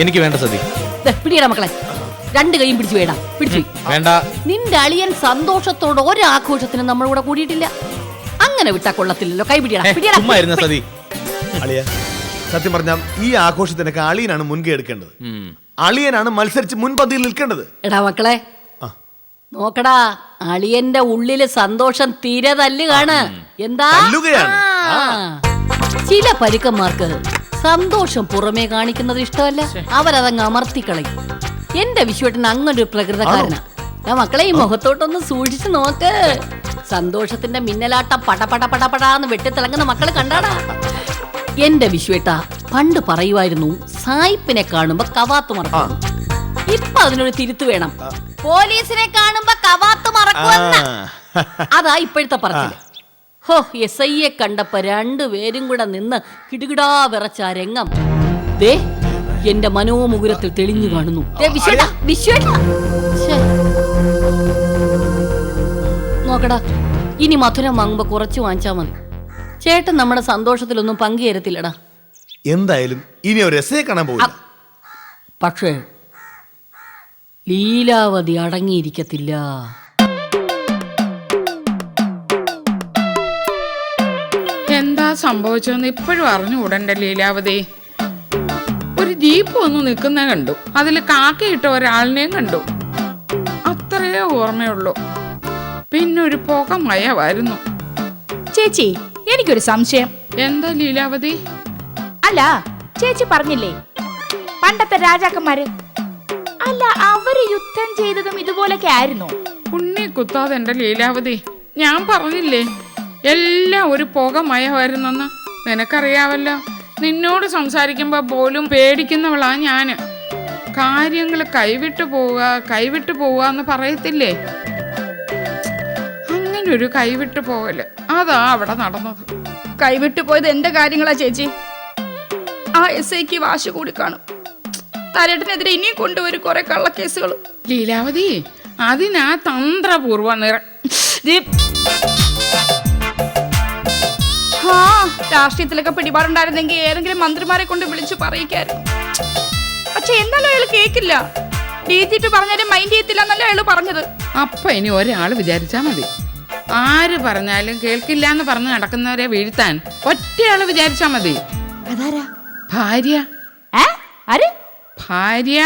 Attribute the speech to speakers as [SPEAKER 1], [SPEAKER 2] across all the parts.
[SPEAKER 1] എനിക്ക് വേണ്ട സതി.
[SPEAKER 2] പിടിയടാ മക്കളെ, രണ്ട് കൈയും പിടിച്ചു വേടാ, പിടിച്ചു.
[SPEAKER 1] വേണ്ട.
[SPEAKER 2] നിന്റെ അളിയൻ സന്തോഷത്തോടെ ഒരാഘോഷത്തിന് നമ്മൾ കൂടെ കൂടിയിട്ടില്ല. അങ്ങനെ വിട്ടാ കൊള്ളത്തില്ലല്ലോ. കൈ പിടിയടാ.
[SPEAKER 1] സതി.
[SPEAKER 3] അളിയ, സത്യം പറഞ്ഞാൽ ഈ ആഘോഷത്തിനൊക്കെ അളിയനാണ് മുൻകൈ എടുക്കേണ്ടത്. അളിയനാണ് മത്സരിച്ച് മുൻപന്തിയിൽ നിൽക്കേണ്ടത്.
[SPEAKER 2] എടാ മക്കളെ, നോക്കടാ, അളിയന്റെ ഉള്ളില് സന്തോഷം തീരെ തല്ലുകാണ്. എന്താ? ചില പരുക്കന്മാർക്ക് സന്തോഷം പുറമേ കാണിക്കുന്നത് ഇഷ്ടമല്ല, അവരതങ്ങ് അമർത്തിക്കളയും. എന്റെ വിശ്വട്ടൻ അങ്ങനൊരു പ്രകൃതക്കാരനാ. മക്കളെ, ഈ മുഖത്തോട്ടൊന്ന് സൂക്ഷിച്ചു നോക്ക്. സന്തോഷത്തിന്റെ മിന്നലാട്ടം പടപടപടപടാന്ന് വെട്ടിത്തിളങ്ങുന്ന മക്കള് കണ്ടാടാ. എന്റെ വിശ്വേട്ട പണ്ട് പറയുമായിരുന്നു, സായിപ്പിനെ കാണുമ്പോ കവാത്ത് മറക്കും. ഇപ്പൊ അതിനൊരു തിരുത്തു വേണം. പോലീസിനെ കാണുമ്പോ കവാത്ത് മറക്കുമെന്ന. അതാ ഇപ്പോഴത്തെ പറച്ചില്. ഹോ, SIയെ കണ്ടപ്പോ രണ്ടുപേരും കൂടെ നിന്ന് കിടുകിടാ വിറച്ച രംഗം ദേ എന്റെ മനോമുകുരത്തിൽ തെളിഞ്ഞു കാണുന്നു. നോക്കടാ, ഇനി മധുരം വാങ്ങുമ്പോ കുറച്ച് വാങ്ങിച്ചാ മതി. ചേട്ടൻ നമ്മുടെ സന്തോഷത്തിലൊന്നും പങ്കുചേരത്തില്ലടാ.
[SPEAKER 3] എന്തായാലും ഇനി ഒരു SI കാണാൻ പോകില്ല.
[SPEAKER 2] പക്ഷേ ലീലാവതി അടങ്ങിയിരിക്കത്തില്ല.
[SPEAKER 4] എന്താ സംഭവിച്ചതെന്ന് ഇപ്പോഴും അറിഞ്ഞുകൂടണ്ട ലീലാവതി. ഒരു ജീപ്പ് ഒന്ന് നിൽക്കുന്ന കണ്ടു, അതിൽ കാക്കയിട്ട ഒരാളിനെയും കണ്ടു. അത്രയേ ഓർമ്മയുള്ളൂ. പിന്നെ ഒരു പുക മയമായിരുന്നു.
[SPEAKER 5] ചേച്ചി, എനിക്കൊരു സംശയം.
[SPEAKER 4] എന്താ ലീലാവതി?
[SPEAKER 5] അല്ല, ചേച്ചി പറഞ്ഞില്ലേ പണ്ടത്തെ രാജാക്കന്മാര്, അല്ല അവര് യുദ്ധം ചെയ്തതും ഇതുപോലൊക്കെ ആയിരുന്നു?
[SPEAKER 4] ഉണ്ണി കുത്താതെ എന്റെ ലീലാവതി, ഞാൻ പറഞ്ഞില്ലേ എല്ലാം ഒരു പുക മയമായിരുന്നെന്ന്. നിനക്കറിയാവല്ലോ, നിന്നോട് സംസാരിക്കുമ്പോ പോലും പേടിക്കുന്നവളാ ഞാന്. കാര്യങ്ങൾ കൈവിട്ടു പോവുക എന്ന് പറയത്തില്ലേ, അങ്ങനൊരു കൈവിട്ടു പോകല് അതാ അവിടെ നടന്നത്.
[SPEAKER 5] കൈവിട്ടു പോയത് എന്റെ കാര്യങ്ങളാ ചേച്ചി. ആ SIക്ക് വാശി കൂടി കാണും. തരട്ടിനെതിരെ ഇനിയും കൊണ്ടുവരും കുറെ കള്ളക്കേസുകൾ.
[SPEAKER 4] ലീലാവതി, അതിനാ തന്ത്രപൂർവ്വ
[SPEAKER 5] രാഷ്ട്രീയത്തിലൊക്കെ പിടിപാടുണ്ടായിരുന്നെങ്കിൽ ഏതെങ്കിലും മന്ത്രിമാരെ കൊണ്ട് വിളിച്ചു പറയിക്കായിരുന്നു. പക്ഷെ എന്നാലും അയാൾ കേക്കില്ല. DGP പറഞ്ഞാലും മൈൻഡ് ചെയ്യത്തില്ല എന്നല്ല അയാൾ പറഞ്ഞത്.
[SPEAKER 4] അപ്പൊ ഇനി ഒരാള് വിചാരിച്ചാ മതി, ആര് പറഞ്ഞാലും കേൾക്കില്ല എന്ന് പറഞ്ഞ് നടക്കുന്നവരെ വീഴ്ത്താൻ ഒറ്റയാള് വിചാരിച്ചാ മതി. ഭാര്യ. ഭാര്യ.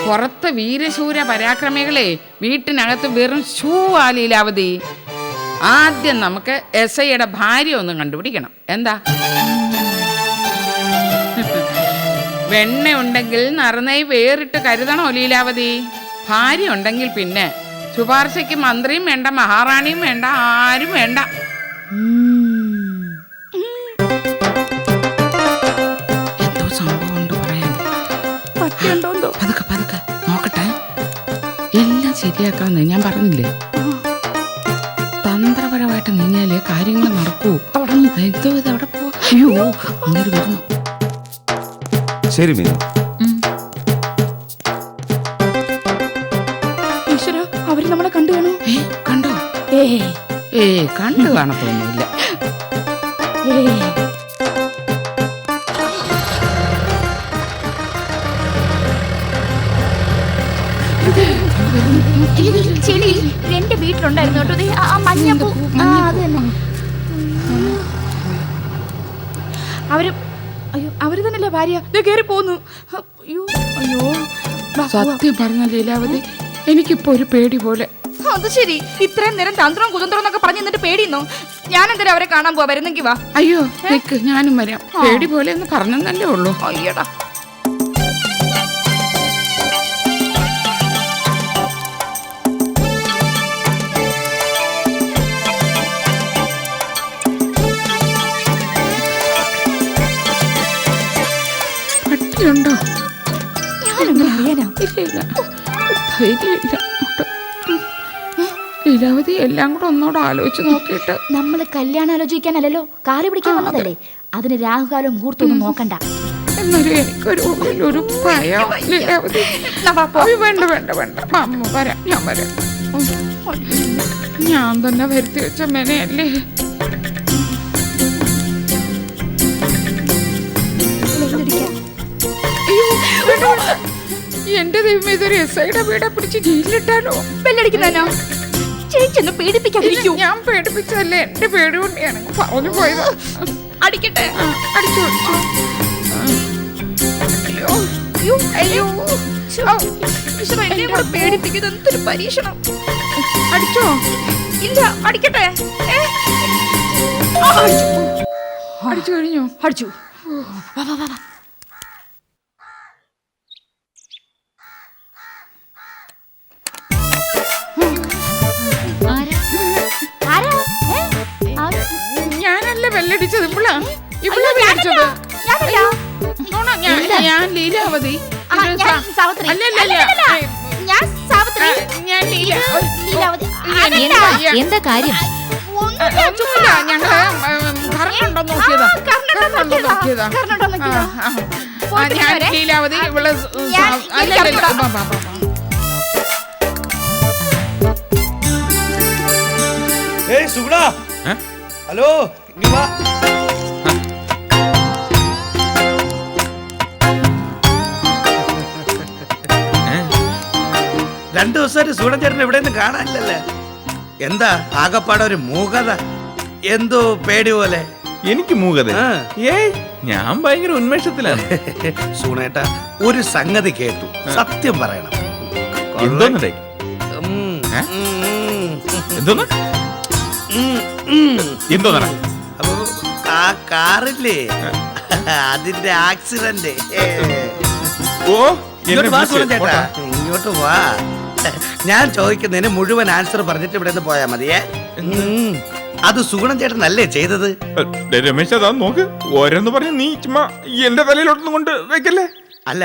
[SPEAKER 4] പുറത്ത് വീരശൂര പരാക്രമികളെ വീട്ടിനകത്ത് വെറും ഷൂവാ ലീലാവതി. ആദ്യം നമുക്ക് SIയുടെ ഭാര്യ ഒന്നും കണ്ടുപിടിക്കണം. എന്താ? വെണ്ണ ഉണ്ടെങ്കിൽ നറുനെയ് വേറിട്ട് കരുതണോ ലീലാവതി? ഭാര്യ ഉണ്ടെങ്കിൽ പിന്നെ ശുപാർശയ്ക്ക് മന്ത്രിയും വേണ്ട, മഹാറാണിയും വേണ്ട, ആരും വേണ്ട. എന്തോ സംഭവം ഉണ്ട് പറയാൻ. പതുക്കെ നോക്കട്ടെ, എല്ലാം ശരിയാക്കാന്ന് ഞാൻ പറഞ്ഞില്ലേ. തന്ത്രപരമായിട്ട് നീങ്ങിയാലേ കാര്യങ്ങൾ നടക്കൂ. എന്തോ ഇത് അവിടെ പോവാ. അയ്യോ, അങ്ങനെ വരുന്നു.
[SPEAKER 1] ശരി മീനു.
[SPEAKER 5] ഈശ്വര, അവര് നമ്മളെ കണ്ടു കാണോ?
[SPEAKER 4] കണ്ടോ? കണ്ടു കാണത്തൊന്നുമില്ല.
[SPEAKER 5] ചെളി എന്റെ വീട്ടിലുണ്ടായിരുന്നു കേട്ടോ. ആ മഞ്ഞപ്പൂ, അത് തന്നെ. അവര് തന്നെയല്ലേ ഭാര്യ? കേറി പോന്നു.
[SPEAKER 4] സത്യം പറഞ്ഞ ലീലാവതി, എനിക്കിപ്പോ ഒരു പേടി പോലെ.
[SPEAKER 5] അത് ശരി, ഇത്രയും നേരം തന്ത്രവും കുതന്ത്രവും എന്നൊക്കെ പറഞ്ഞു എന്നിട്ട് പേടിയുന്നോ? ഞാൻ എന്തായാലും അവരെ കാണാൻ പോവാ. വരുന്നെങ്കി വാ.
[SPEAKER 4] അയ്യോ നിക്ക്, ഞാനും വരാം. പേടി പോലെ എന്ന് പറഞ്ഞല്ലേ ഉള്ളൂ.
[SPEAKER 5] അയ്യടാ,
[SPEAKER 4] ഉണ്ടോ?
[SPEAKER 5] ഞാനെങ്ങനെ അറിയാനാ?
[SPEAKER 4] ധൈര്യമില്ല. ലീലാവതി, എല്ലാം കൂടെ ഒന്നോട് ആലോചിച്ച് നോക്കിയിട്ട്.
[SPEAKER 5] നമ്മള് കല്യാണം ആലോചിക്കാനല്ലോ, കാറി പിടിക്കാൻ വന്നതല്ലേ. അതിന് രാഹുകാലം മുഹൂർത്തൊന്നും നോക്കണ്ട.
[SPEAKER 4] എന്നാലും എനിക്കൊരു ഭയം ലീലാവതി. വേണ്ട, അമ്മ വരാം, ഞാൻ വരാം. ഞാൻ തന്നെ വരുത്തി വെച്ച മെനയല്ലേ. എന്റെ ദൈവം ഇതൊരു SIയുടെ വീടെ പിടിച്ച് ജയിലിലിട്ടാലോ?
[SPEAKER 5] ബെല്ലടിക്കുന്നതിനോ? ചേച്ചി ഒന്ന് പേടിപ്പിക്കാതിരിക്കൂ.
[SPEAKER 4] ഞാൻ പേടിപ്പിച്ചതല്ലേ, എന്റെ പേടി കൊണ്ടാണ് പറഞ്ഞു പോയത്.
[SPEAKER 5] അടിക്കട്ടെ.
[SPEAKER 4] അടിച്ചു അടിച്ചു. അയ്യോ
[SPEAKER 5] അയ്യോ,
[SPEAKER 4] അയ്യോ.
[SPEAKER 5] ഈശ്വരാ, എന്നെയും കൂടെ പേടിപ്പിക്കുന്നത് എന്തൊരു പരീക്ഷണം.
[SPEAKER 4] അടിച്ചോ?
[SPEAKER 5] ഇല്ല, അടിക്കട്ടെ.
[SPEAKER 4] അടിച്ചു കഴിഞ്ഞു.
[SPEAKER 5] അടിച്ചു. വാ വാ വാ വാ.
[SPEAKER 4] ഞാനല്ല ബെല്ലടിച്ചത്, ഇവളാ ബെല്ലടിച്ചത്. ഞാൻ ലീലാവതി.
[SPEAKER 2] എന്താ കാര്യം?
[SPEAKER 4] ഞങ്ങള് കറണ്ടുണ്ടോ നോക്കിയതാ. ഞാൻ ലീലാവതി, ഇവള്
[SPEAKER 3] ഏയ് സുഗുണ, ഹലോ, ഇങ്ങ് വാ. രണ്ടു ദിവസമായിട്ട് സുഗുണ ചേട്ടൻ എവിടെയൊന്നും കാണാനില്ലല്ലേ? എന്താ ആകപ്പാടെ ഒരു മൂകത, എന്തോ പേടി പോലെ?
[SPEAKER 1] എനിക്ക് മൂകത?
[SPEAKER 3] ആ.
[SPEAKER 1] ഏയ്, ഞാൻ ഭയങ്കര ഉന്മേഷത്തിലാണ്.
[SPEAKER 3] സുഗുണേട്ടാ, ഒരു സംഗതി കേട്ടു, സത്യം പറയണം.
[SPEAKER 1] എന്തോന്നടേ?
[SPEAKER 3] ഉം,
[SPEAKER 1] ഏ?
[SPEAKER 3] ഉം,
[SPEAKER 1] എന്തോന്ന്? എന്തോന്നാ?
[SPEAKER 3] അപ്പൊ ആ കാറില്ലേ, അതിന്റെ ആക്സിഡന്റ്.
[SPEAKER 1] ഓ,
[SPEAKER 3] ഇങ്ങോട്ട് വാ സുഗുണ ചേട്ടാ, ഇങ്ങോട്ട് വാ. ഞാൻ ചോദിക്കുന്നതിന് മുഴുവൻ ആൻസർ പറഞ്ഞിട്ട് ഇവിടെ നിന്ന് പോയാ മതിയേ. അത് സുഗുണൻ ചേട്ടനല്ലേ ചെയ്തത്?
[SPEAKER 1] രമേശ്, അതാ നോക്ക്, ഓരോന്ന് പറഞ്ഞ നീ ചുമ്മാ എന്റെ തലയിലോട്ടൊന്നും കൊണ്ട് വെക്കല്ലേ.
[SPEAKER 3] അല്ല,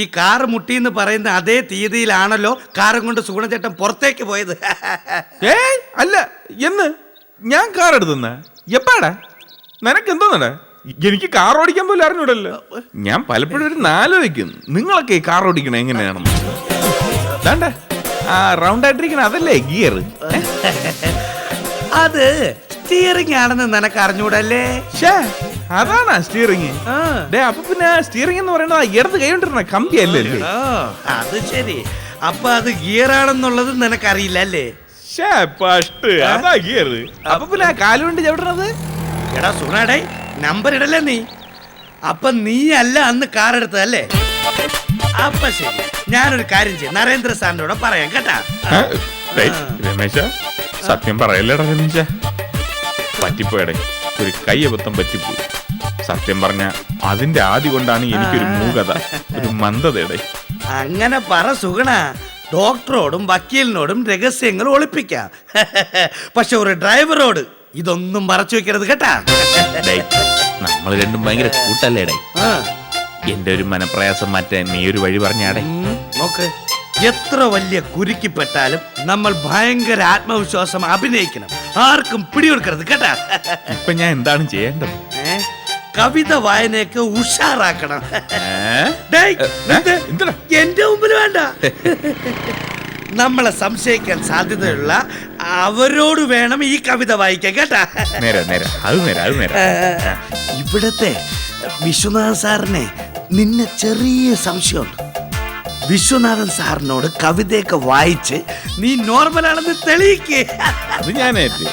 [SPEAKER 3] ഈ കാറ് മുട്ടിന്ന് പറയുന്ന അതേ തീയതിയിലാണല്ലോ കാറും കൊണ്ട് സുഗുണൻ ചേട്ടൻ പുറത്തേക്ക് പോയത്.
[SPEAKER 1] ഏയ് അല്ല, എന്ന് ഞാൻ കാർ എടുത്തുന്ന എപ്പാടാ? നിനക്ക് എന്തോന്നടാ? എനിക്ക് കാർ ഓടിക്കാൻ പോലും അറിഞ്ഞൂടല്ലോ. ഞാൻ പലപ്പോഴും ഒരു ആലോചിക്കും, നിങ്ങളൊക്കെ കാർ ഓടിക്കണ എങ്ങനെയാണെന്ന്. ദാണ്ടെ, ആ റൗണ്ട് ആയിട്ടിരിക്കണ അതല്ലേ ഗിയർ?
[SPEAKER 3] അത് സ്റ്റിയറിംഗ് ആണെന്ന് നിനക്ക് അറിഞ്ഞൂടല്ലേ?
[SPEAKER 1] അതാണാ സ്റ്റിയറിംഗ്?
[SPEAKER 3] ആ.
[SPEAKER 1] അപ്പൊ പിന്നെ സ്റ്റിയറിംഗ് എന്ന് പറയുന്നത് ഇടത് കൈ കൊണ്ടിരുന്ന കമ്പി അല്ലേ?
[SPEAKER 3] ആ, അത് ശരി. അപ്പൊ അത് ഗിയർ ആണെന്നുള്ളത് നിനക്കറിയില്ല അല്ലേ?
[SPEAKER 1] അതാ ഗിയർ. അപ്പൊ പിന്നെ കാലുകൊണ്ട് ചവിട്ടണത്?
[SPEAKER 3] എടാ സുഗുണാടേ, നമ്പർ ഇടല്ലേ നീ? അപ്പൊ നീ അല്ല അന്ന് കാർ എടുത്തതല്ലേ? അപ്പൊ ശരി, ഞാനൊരു കാര്യം ചെയ്യും, നരേന്ദ്ര സാറിനോട് പറയാം കേട്ടാ.
[SPEAKER 1] രമേശ, സത്യം പറയല്ലേടാ രമേശ, പറ്റിപ്പോയടേ, ഒരു കയ്യബദ്ധം പറ്റിപ്പോയി. സത്യം പറഞ്ഞ അതിന്റെ ആദ്യ കൊണ്ടാണ് എനിക്കൊരു മൂകത, ഒരു മന്ദതയുടെ.
[SPEAKER 3] അങ്ങനെ പറ സുഗുണ, ഡോക്ടറോടും വക്കീലിനോടും രഹസ്യങ്ങൾ ഒളിപ്പിക്കാം. പക്ഷെ ഒരു ഡ്രൈവറോട് ഇതൊന്നും മറച്ചു വെക്കരുത് കേട്ടാ.
[SPEAKER 1] നമ്മൾ രണ്ടും ഭയങ്കര കൂട്ടല്ലേടേ.
[SPEAKER 3] ആ.
[SPEAKER 1] എന്റെ ഒരു മനപ്രയാസം മാറ്റാൻ നീ ഒരു വഴി പറഞ്ഞാടേ.
[SPEAKER 3] നോക്ക്, എത്ര വലിയ കുരുക്കിപ്പെട്ടാലും നമ്മൾ ഭയങ്കര ആത്മവിശ്വാസം അഭിനയിക്കണം, ആർക്കും പിടികൊടുക്കരുത് കേട്ടാ.
[SPEAKER 1] ഇപ്പൊ ഞാൻ എന്താണ് ചെയ്യേണ്ടത്?
[SPEAKER 3] കവിത വായനയൊക്കെ ഉഷാറാക്കണം.
[SPEAKER 1] ഡേയ്,
[SPEAKER 3] എന്ത്? എന്റെ മുമ്പിൽ വേണ്ട. നമ്മളെ സംശയിക്കാൻ സാധ്യതയുള്ള അവരോട് വേണം ഈ കവിത വായിക്കാൻ കേട്ടാ.
[SPEAKER 1] നേരെ നേരെ, അത് നേരെ, അത് നേരെ.
[SPEAKER 3] ഇവിടത്തെ വിശ്വനാഥൻ സാറിനെ നിന്നെ ചെറിയ സംശയമുണ്ട്. വിശ്വനാഥൻ സാറിനോട് കവിതയൊക്കെ വായിച്ച് നീ നോർമലാണെന്ന് തെളിയിക്കേ.
[SPEAKER 1] അത് ഞാൻ ഏറ്റു.